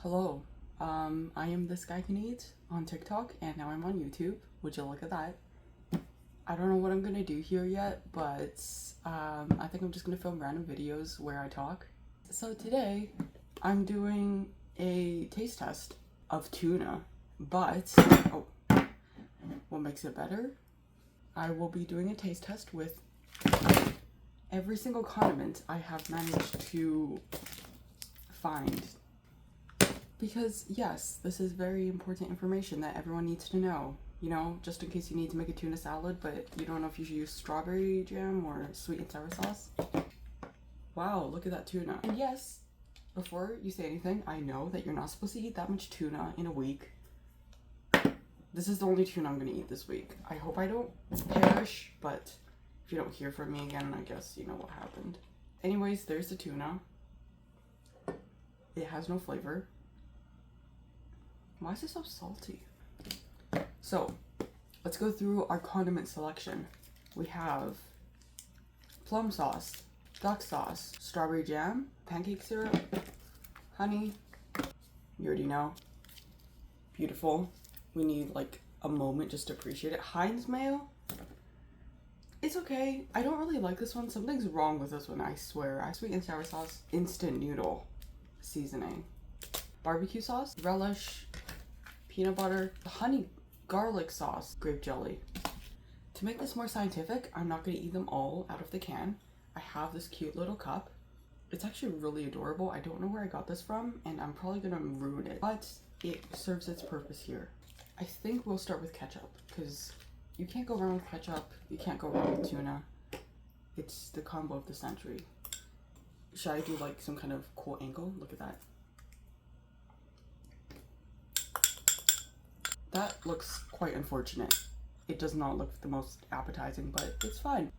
Hello, I am This Guy Can Eat on TikTok, and now I'm on YouTube. Would you look at that? I don't know what I'm gonna do here yet, but I think I'm just gonna film random videos where I talk. So today, I'm doing a taste test of tuna, but, what makes it better? I will be doing a taste test with every single condiment I have managed to find. Because, yes, this is very important information that everyone needs to know. You know, just in case you need to make a tuna salad, but you don't know if you should use strawberry jam or sweet and sour sauce. Wow, look at that tuna. And yes, before you say anything, I know that you're not supposed to eat that much tuna in a week. This is the only tuna I'm gonna eat this week. I hope I don't perish, but if you don't hear from me again, I guess you know what happened. Anyways, there's the tuna. It has no flavor. Why is it so salty? So, let's go through our condiment selection. We have plum sauce, duck sauce, strawberry jam, pancake syrup, honey. You already know. Beautiful. We need like a moment just to appreciate it. Heinz mayo. It's okay. I don't really like this one. Something's wrong with this one, I swear. Sweet and sour sauce, instant noodle seasoning, barbecue sauce, relish, peanut butter, honey garlic sauce, grape jelly. To make this more scientific, I'm not going to eat them all out of the can. I have this cute little cup. It's actually really adorable. I don't know where I got this from, and I'm probably going to ruin it, but it serves its purpose here. I think we'll start with ketchup, because you can't go wrong with ketchup. You can't go wrong with tuna. It's the combo of the century. Should I do like some kind of cool angle? Look at that. That looks quite unfortunate. It does not look the most appetizing, but it's fine.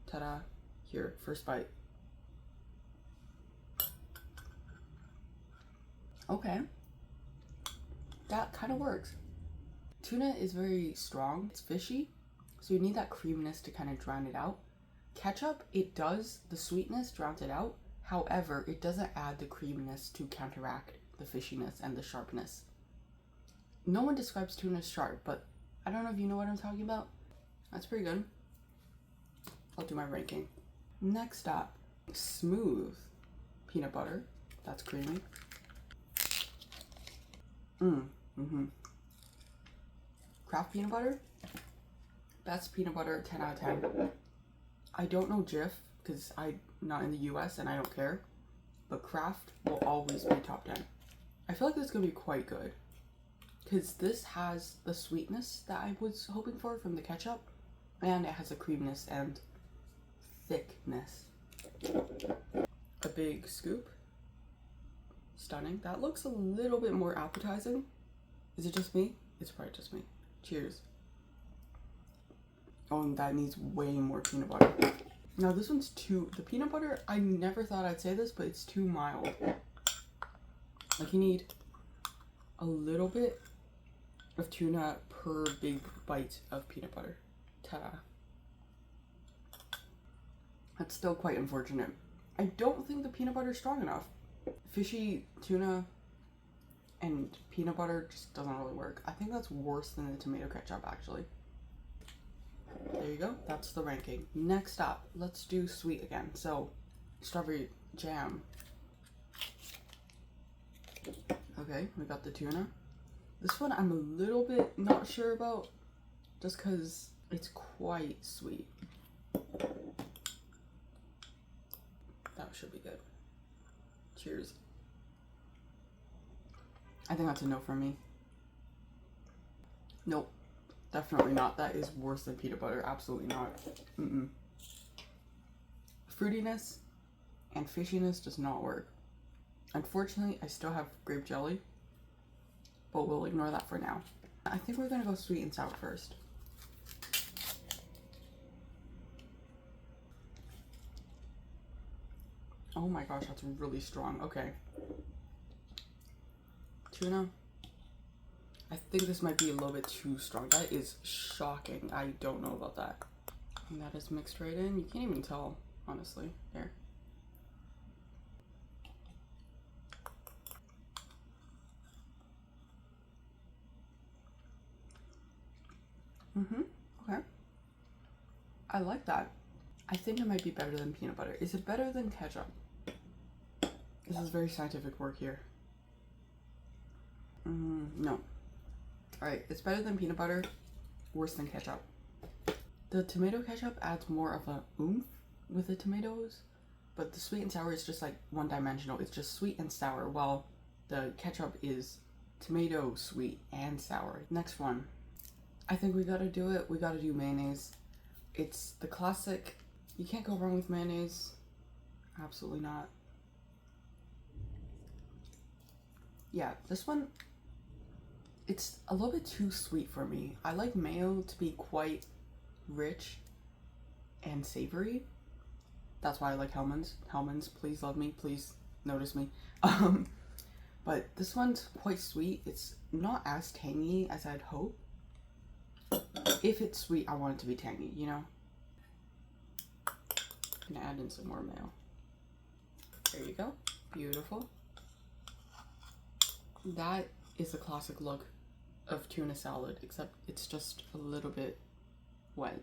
Ta-da. Here, first bite. Okay. That kind of works. Tuna is very strong. It's fishy, so you need that creaminess to kind of drown it out. Ketchup, it does. The sweetness drowns it out. However, it doesn't add the creaminess to counteract the fishiness and the sharpness. No one describes tuna as sharp, but I don't know if you know what I'm talking about. That's pretty good. I'll do my ranking. Next up, smooth peanut butter. That's creamy. Kraft peanut butter. Best peanut butter, 10 out of 10. I don't know Jif because I'm not in the US and I don't care, but Kraft will always be top 10. I feel like this is going to be quite good, because this has the sweetness that I was hoping for from the ketchup, and it has a creaminess and thickness. A big scoop. Stunning. That looks a little bit more appetizing. Is it just me? It's probably just me. Cheers. Oh, and that needs way more peanut butter. Now this one's the peanut butter, I never thought I'd say this, but it's too mild. Like you need a little bit of tuna per big bite of peanut butter. Ta-da. That's still quite unfortunate. I don't think the peanut butter is strong enough. Fishy tuna and peanut butter just doesn't really work. I think that's worse than the tomato ketchup, actually. There you go. That's the ranking. Next up, let's do sweet again. So, strawberry jam. Okay, we got the tuna. This one I'm a little bit not sure about, just because it's quite sweet. That should be good. Cheers. I think that's a no from me. Nope. Definitely not. That is worse than peanut butter. Absolutely not. Fruitiness and fishiness does not work. Unfortunately, I still have grape jelly, but we'll ignore that for now. I think we're gonna go sweet and sour first. Oh my gosh, that's really strong. Okay. Tuna. I think this might be a little bit too strong. That is shocking. I don't know about that. And that is mixed right in. You can't even tell, honestly. There. Okay. I like that. I think it might be better than peanut butter. Is it better than ketchup? This is very scientific work here. No. Alright, it's better than peanut butter, worse than ketchup. The tomato ketchup adds more of a oomph with the tomatoes, but the sweet and sour is just like one-dimensional. It's just sweet and sour, while the ketchup is tomato, sweet, and sour. Next one. I think we gotta do it. We gotta do mayonnaise. It's the classic. You can't go wrong with mayonnaise. Absolutely not. Yeah, this one, it's a little bit too sweet for me. I like mayo to be quite rich and savory. That's why I like Hellmann's. Hellmann's, please love me, please notice me. But this one's quite sweet. It's not as tangy as I'd hope. If it's sweet, I want it to be tangy, you know? I'm gonna add in some more mayo. There you go. Beautiful. That is a classic look of tuna salad, except it's just a little bit wet.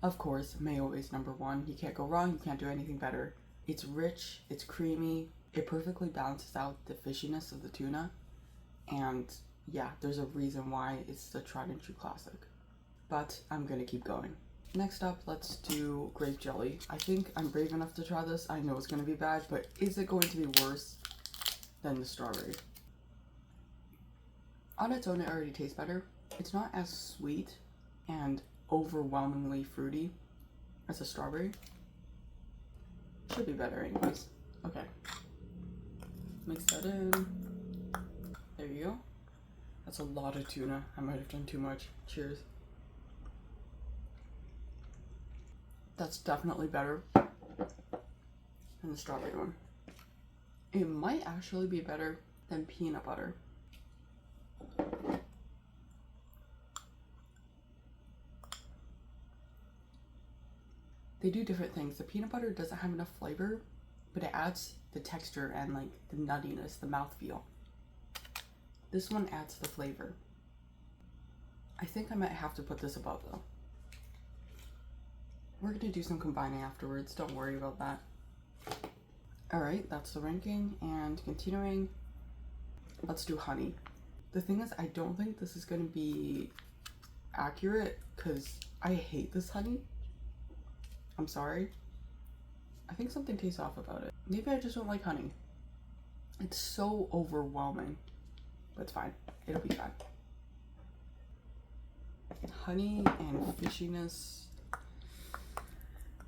Of course, mayo is number one. You can't go wrong. You can't do anything better. It's rich, it's creamy, it perfectly balances out the fishiness of the tuna, and yeah, there's a reason why it's the tried and true classic. But I'm gonna keep going. Next up, let's do grape jelly. I think I'm brave enough to try this. I know it's gonna be bad, but is it going to be worse than the strawberry? On its own, it already tastes better. It's not as sweet and overwhelmingly fruity as a strawberry. Should be better anyways. Okay. Mix that in. There you go. That's a lot of tuna. I might have done too much. Cheers. That's definitely better than the strawberry one. It might actually be better than peanut butter. They do different things. The peanut butter doesn't have enough flavor, but it adds the texture and like the nuttiness, the mouthfeel. This one adds the flavor. I think I might have to put this above though. We're gonna do some combining afterwards, don't worry about that. Alright, that's the ranking, and continuing, let's do honey. The thing is, I don't think this is gonna be accurate, because I hate this honey. I'm sorry. I think something tastes off about it. Maybe I just don't like honey. It's so overwhelming, but it's fine. It'll be fine. Honey and fishiness.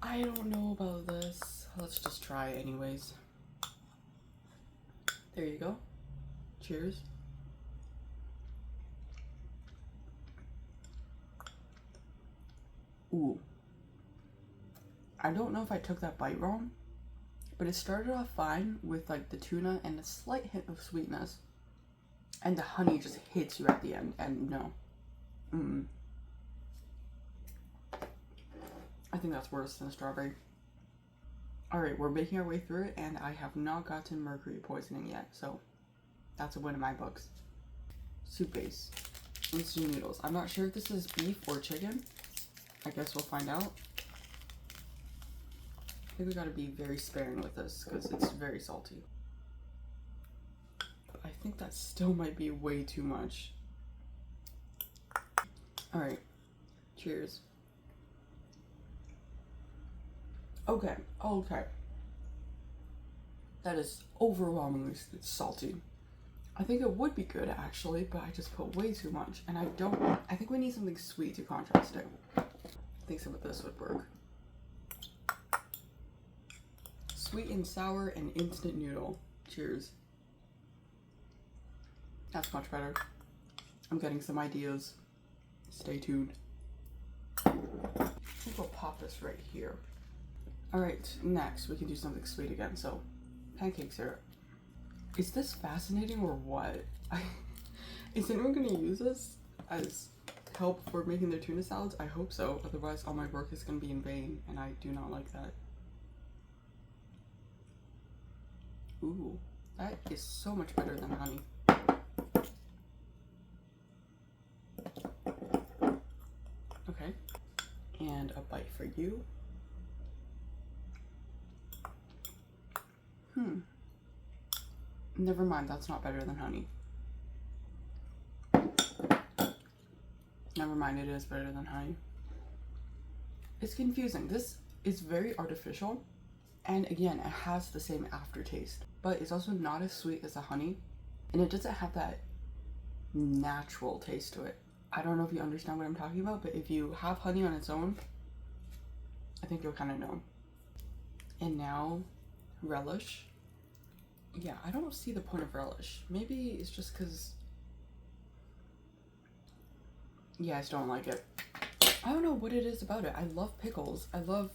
I don't know about this. Let's just try anyways. There you go. Cheers. Ooh. I don't know if I took that bite wrong, but it started off fine with like the tuna and a slight hint of sweetness. And the honey just hits you at the end, and no. I think that's worse than strawberry. Alright, we're making our way through it, and I have not gotten mercury poisoning yet, so that's a win in my books. Soup base. Instant noodles. I'm not sure if this is beef or chicken. I guess we'll find out. I think we gotta be very sparing with this, because it's very salty. But I think that still might be way too much. Alright. Cheers. Okay, okay. That is overwhelmingly salty. I think it would be good actually, but I just put way too much, and I think we need something sweet to contrast it. I think some of this would work. Sweet and sour and instant noodle. Cheers. That's much better. I'm getting some ideas. Stay tuned. I think we'll pop this right here. Alright, next we can do something sweet again, so pancake syrup. Is this fascinating or what? Is anyone gonna use this as help for making their tuna salads? I hope so, otherwise all my work is gonna be in vain, and I do not like that. Ooh, That is so much better than honey. Okay, and a bite for you. Never mind, that's not better than honey. Never mind, it is better than honey. It's confusing. This is very artificial, and again, it has the same aftertaste, but it's also not as sweet as the honey, and it doesn't have that natural taste to it. I don't know if you understand what I'm talking about, but if you have honey on its own, I think you'll kind of know. And now, relish. Yeah, I don't see the point of relish. Maybe it's just because, yeah, I just don't like it. I don't know what it is about it. I love pickles. I love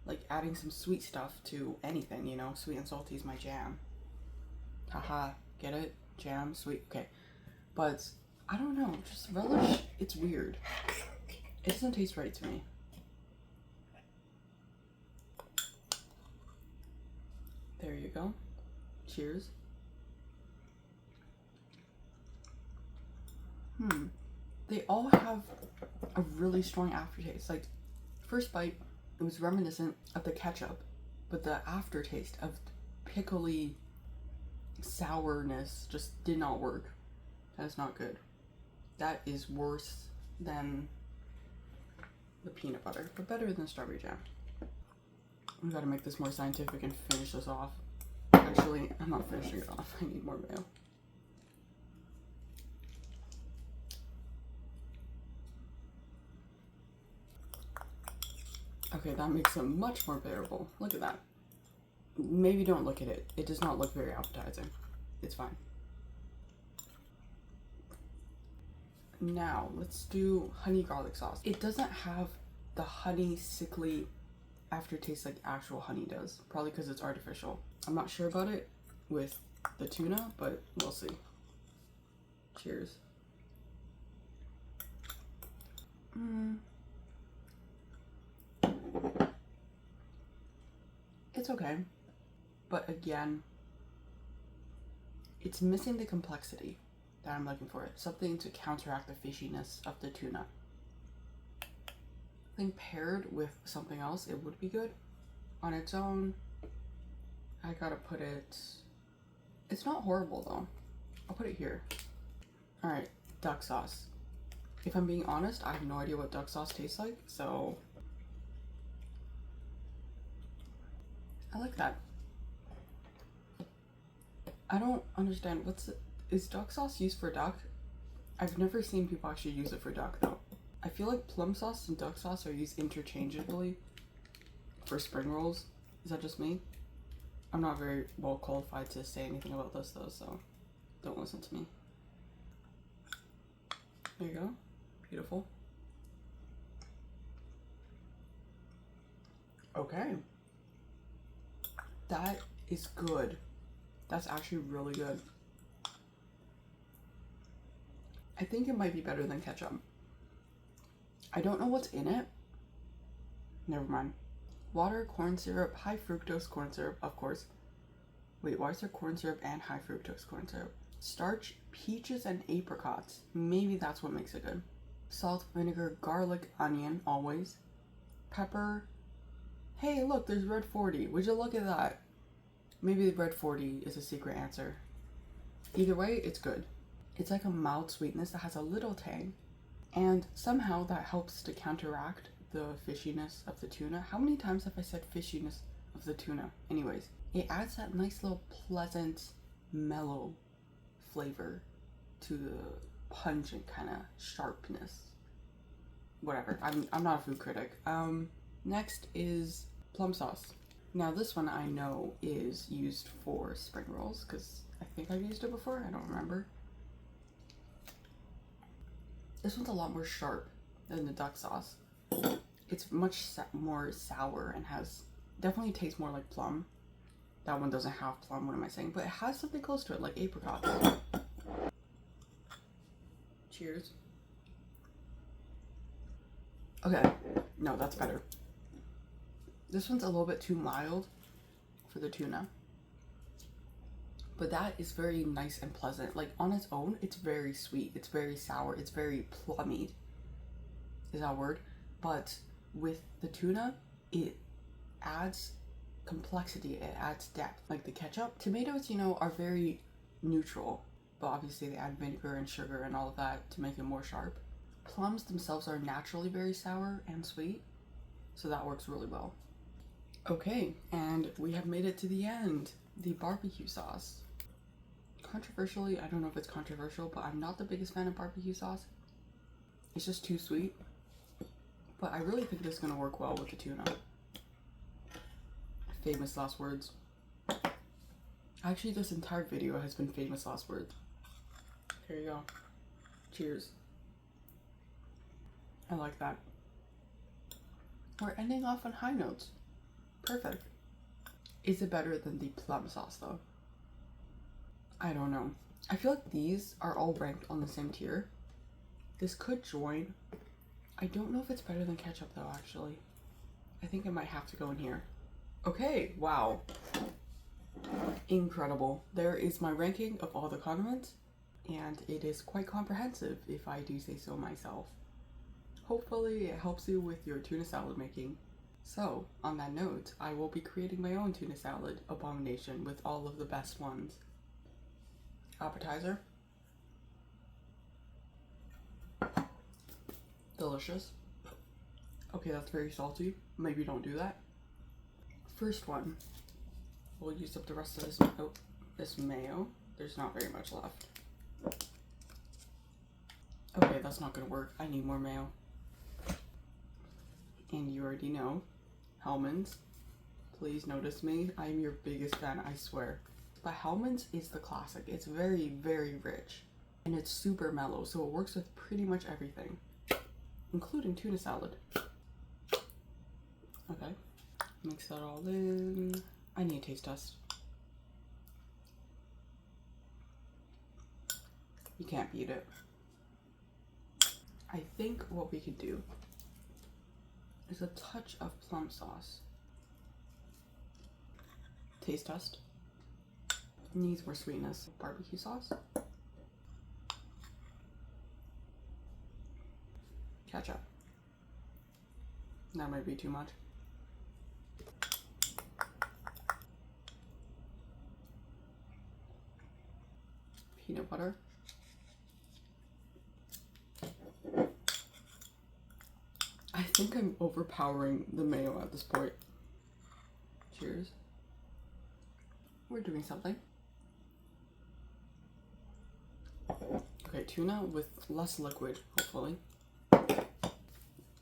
like adding some sweet stuff to anything, you know. Sweet and salty is my jam. Haha, get it? Jam, sweet, okay. But I don't know, just relish, it's weird. It doesn't taste right to me. There you go. Cheers. They all have a really strong aftertaste. Like, first bite, it was reminiscent of the ketchup, but the aftertaste of pickly sourness just did not work. That is not good. That is worse than the peanut butter, but better than strawberry jam. We gotta make this more scientific and finish this off. Actually, I'm not finishing it off. I need more mayo. Okay, that makes it much more bearable. Look at that. Maybe don't look at it. It does not look very appetizing. It's fine. Now, let's do honey garlic sauce. It doesn't have the honey sickly aftertaste like actual honey does. Probably because it's artificial. I'm not sure about it with the tuna, but we'll see. Cheers. It's okay, but again, it's missing the complexity that I'm looking for. Something to counteract the fishiness of the tuna. I think paired with something else, it would be good. On its own, I gotta put it... It's not horrible though. I'll put it here. Alright, duck sauce. If I'm being honest, I have no idea what duck sauce tastes like, so... I like that. I don't understand, is duck sauce used for duck? I've never seen people actually use it for duck though. I feel like plum sauce and duck sauce are used interchangeably for spring rolls. Is that just me? I'm not very well qualified to say anything about this though, so don't listen to me. There you go. Beautiful. Okay. That is good. That's actually really good. I think it might be better than ketchup. I don't know what's in it. Never mind. Water, corn syrup, high fructose corn syrup, of course. Wait, why is there corn syrup and high fructose corn syrup? Starch, peaches, and apricots. Maybe that's what makes it good. Salt, vinegar, garlic, onion, always. Pepper. Hey, look, there's red 40. Would you look at that? Maybe the red 40 is a secret answer. Either way, it's good. It's like a mild sweetness that has a little tang. And somehow that helps to counteract the fishiness of the tuna. How many times have I said fishiness of the tuna? Anyways, it adds that nice little pleasant, mellow flavor to the pungent kind of sharpness. Whatever, I'm not a food critic. Next is plum sauce. Now this one I know is used for spring rolls because I think I've used it before, I don't remember. This one's a lot more sharp than the duck sauce. It's much more sour and definitely tastes more like plum. That one doesn't have plum, what am I saying? But it has something close to it, like apricot. Cheers. Okay, no, that's better. This one's a little bit too mild for the tuna. But that is very nice and pleasant. Like on its own, it's very sweet, it's very sour, it's very plummy. Is that a word? But with the tuna, it adds complexity, it adds depth. Like the ketchup, tomatoes, you know, are very neutral, but obviously they add vinegar and sugar and all of that to make it more sharp. Plums themselves are naturally very sour and sweet, so that works really well. Okay, and we have made it to the end. The barbecue sauce. Controversially, I don't know if it's controversial, but I'm not the biggest fan of barbecue sauce. It's just too sweet. But I really think this is going to work well with the tuna. Famous last words. Actually, this entire video has been famous last words. Here you go. Cheers. I like that. We're ending off on high notes. Perfect. Is it better than the plum sauce though? I don't know. I feel like these are all ranked on the same tier. This could join. I don't know if it's better than ketchup though, actually. I think it might have to go in here. Okay, wow. Incredible. There is my ranking of all the condiments, and it is quite comprehensive if I do say so myself. Hopefully it helps you with your tuna salad making. So, on that note, I will be creating my own tuna salad abomination with all of the best ones. Appetizer. Delicious. Okay, that's very salty. Maybe don't do that. First one. We'll use up the rest of this mayo. There's not very much left. Okay, that's not gonna work. I need more mayo. And you already know, Hellmann's. Please notice me. I am your biggest fan, I swear. But Hellmann's is the classic. It's very, very rich. And it's super mellow, so it works with pretty much everything, including tuna salad. Okay, mix that all in. I need a taste test. You can't beat it. I think what we could do is a touch of plum sauce. Taste test. Needs more sweetness. Barbecue sauce. Ketchup. That might be too much. Peanut butter. I think I'm overpowering the mayo at this point. Cheers. We're doing something. Okay, tuna with less liquid, hopefully.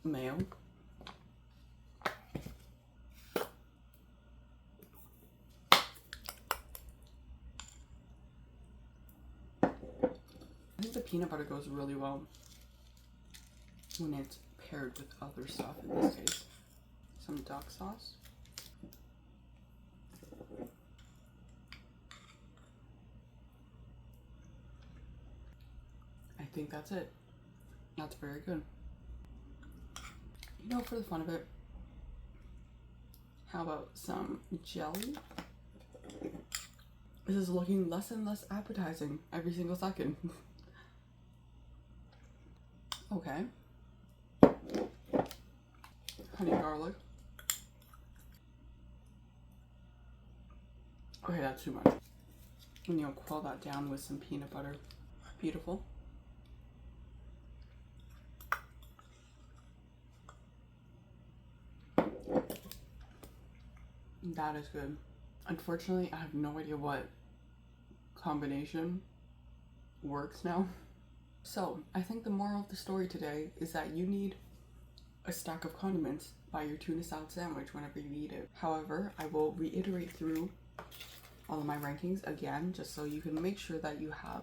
Mayo. I think the peanut butter goes really well when it's paired with other stuff, in this case. Some duck sauce. I think that's it. That's very good. You know, for the fun of it, how about some jelly? This is looking less and less appetizing every single second. Okay. Honey garlic. Okay, that's too much. And you'll quell that down with some peanut butter. Beautiful. That is good. Unfortunately, I have no idea what combination works now. So, I think the moral of the story today is that you need a stack of condiments by your tuna salad sandwich whenever you eat it. However, I will reiterate through all of my rankings again, just so you can make sure that you have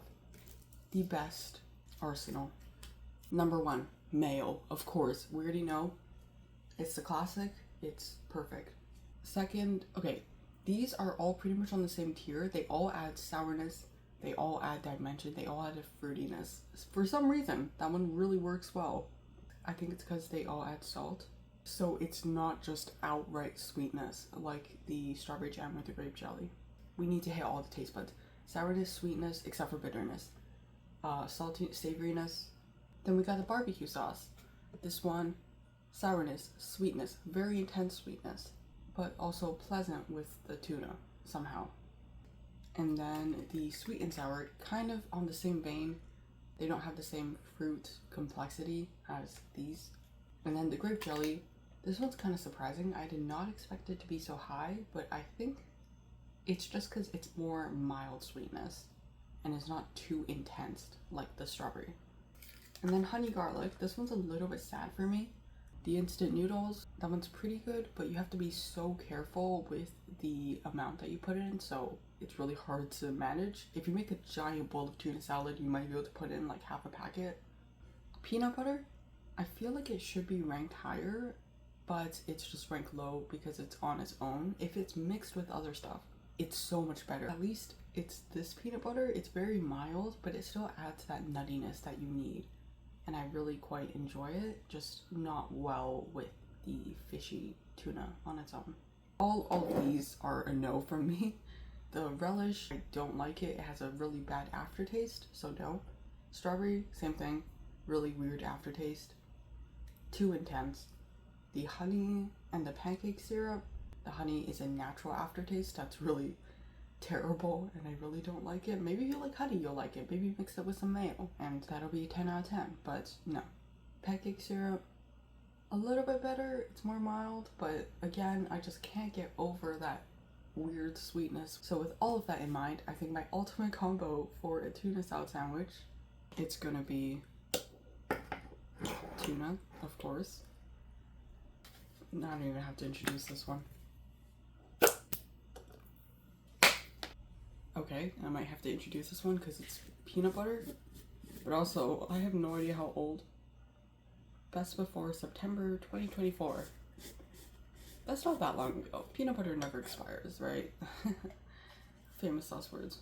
the best arsenal. Number 1, mayo. Of course, we already know it's the classic, it's perfect. Second, okay, these are all pretty much on the same tier. They all add sourness, they all add dimension, they all add a fruitiness. For some reason, that one really works well. I think it's because they all add salt. So it's not just outright sweetness like the strawberry jam or the grape jelly. We need to hit all the taste buds. sourness, sweetness, except for bitterness, salty, savoriness. Then we got the barbecue sauce. This one, sourness, sweetness, very intense sweetness, but also pleasant with the tuna somehow. And then the sweet and sour, kind of on the same vein. They don't have the same fruit complexity as these. And then the grape jelly, this one's kind of surprising. I did not expect it to be so high, but I think it's just because it's more mild sweetness and it's not too intense like the strawberry. And then honey garlic, this one's a little bit sad for me. The instant noodles, that one's pretty good, but you have to be so careful with the amount that you put in, so it's really hard to manage. If you make a giant bowl of tuna salad, you might be able to put in like half a packet. Peanut butter, I feel like it should be ranked higher, but it's just ranked low because it's on its own. If it's mixed with other stuff, it's so much better. At least it's this peanut butter, it's very mild, but it still adds that nuttiness that you need. And I really quite enjoy it, just not well with the fishy tuna on its own. All of these are a no from me. The relish, I don't like it. It has a really bad aftertaste, so no. Strawberry, same thing. Really weird aftertaste. Too intense. The honey and the pancake syrup, the honey is a natural aftertaste. That's really terrible and I really don't like it. Maybe if you like honey, you'll like it. Maybe mix it with some mayo and that'll be a 10 out of 10, but no. Pancake syrup, a little bit better. It's more mild, but again, I just can't get over that weird sweetness. So with all of that in mind, I think my ultimate combo for a tuna salad sandwich, it's gonna be tuna, of course. I don't even have to introduce this one. Okay, I might have to introduce this one because it's peanut butter, but also I have no idea how old. Best before September 2024. That's not that long ago. Peanut butter never expires, right? Famous last words.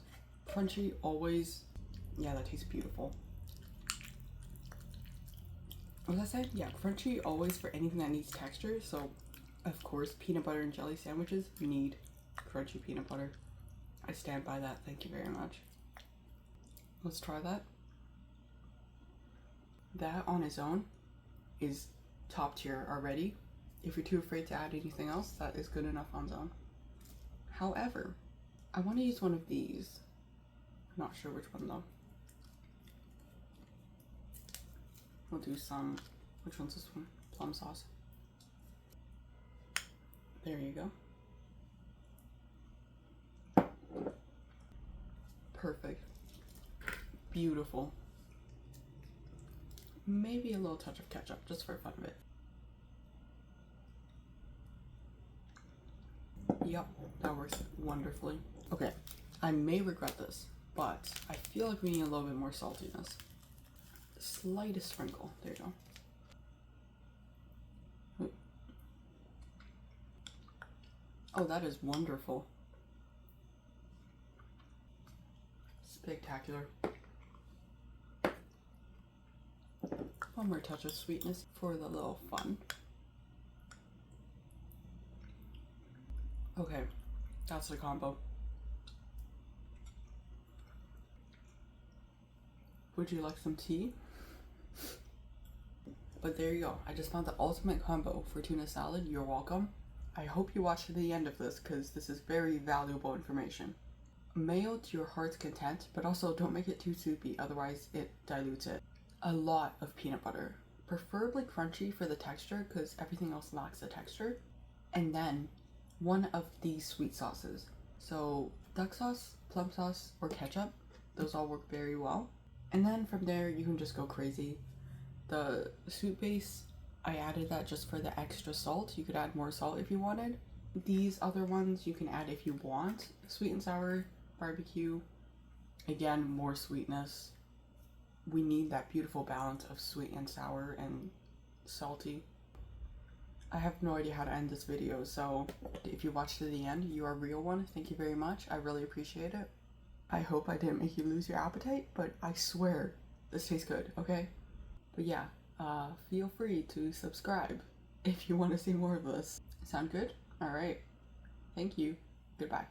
Crunchy, always. Yeah, that tastes beautiful. What was I saying? Yeah, crunchy, always for anything that needs texture. So, of course, peanut butter and jelly sandwiches need crunchy peanut butter. I stand by that. Thank you very much. Let's try that. That on its own is top tier already. If you're too afraid to add anything else, that is good enough on its own. However, I want to use one of these. I'm not sure which one though. We'll do some, which one's this one? Plum sauce. There you go. Perfect. Beautiful. Maybe a little touch of ketchup, just for fun of it. Yep, that works wonderfully. Okay, I may regret this, but I feel like we need a little bit more saltiness. The slightest sprinkle. There you go. Ooh. Oh, that is wonderful. Spectacular. One more touch of sweetness for the little fun. Okay, that's the combo. Would you like some tea? But there you go. I just found the ultimate combo for tuna salad. You're welcome. I hope you watch to the end of this because this is very valuable information. Mayo to your heart's content, but also don't make it too soupy, otherwise it dilutes it. A lot of peanut butter, preferably crunchy for the texture because everything else lacks the texture. And then one of these sweet sauces. So duck sauce, plum sauce, or ketchup, those all work very well. And then from there you can just go crazy. The soup base, I added that just for the extra salt. You could add more salt if you wanted. These other ones you can add if you want. Sweet and sour, barbecue, again, more sweetness. We need that beautiful balance of sweet and sour and salty. I have no idea how to end this video, so if you watched to the end, you are a real one. Thank you very much. I really appreciate it. I hope I didn't make you lose your appetite, but I swear this tastes good, okay? But yeah, feel free to subscribe if you want to see more of this. Sound good? All right. Thank you. Goodbye.